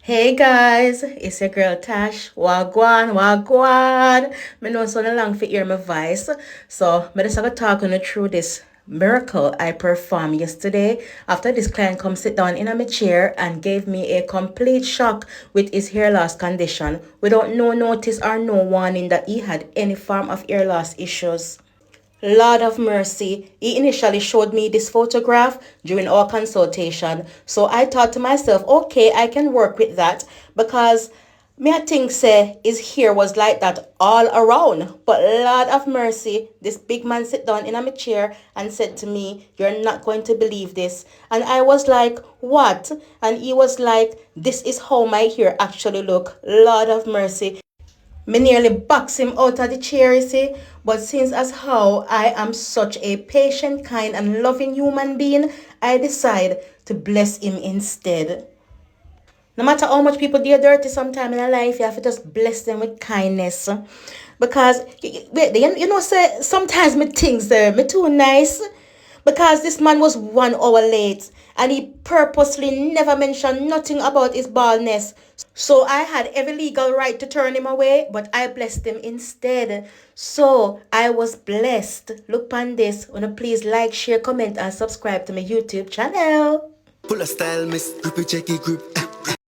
Hey guys, it's your girl Tash. Wagwan, wagwan. Me know so long for hear my voice. So, me just gonna talk on you through this miracle I performed yesterday after this client come sit down in my chair and gave me a complete shock with his hair loss condition without no notice or no warning that he had any form of hair loss issues. Lord of mercy, he initially showed me this photograph during our consultation. So I thought to myself, okay, I can work with that because me I think say his hair was like that all around. But Lord of mercy, this big man sit down in my chair and said to me, "You're not going to believe this." And I was like, "What?" And he was like, "This is how my hair actually look." Lord of mercy. Me nearly box him out of the chair, you see. But since as how I am such a patient, kind, and loving human being, I decide to bless him instead. No matter how much people do dirty sometime in their life, you have to just bless them with kindness. Because you know, say sometimes me things there, me too nice. Because this man was 1 hour late and he purposely never mentioned nothing about his baldness. So I had every legal right to turn him away, but I blessed him instead. So I was blessed. Look on this. Wanna please like, share, comment, and subscribe to my YouTube channel. Full of style, miss. Grippy, checky, grip.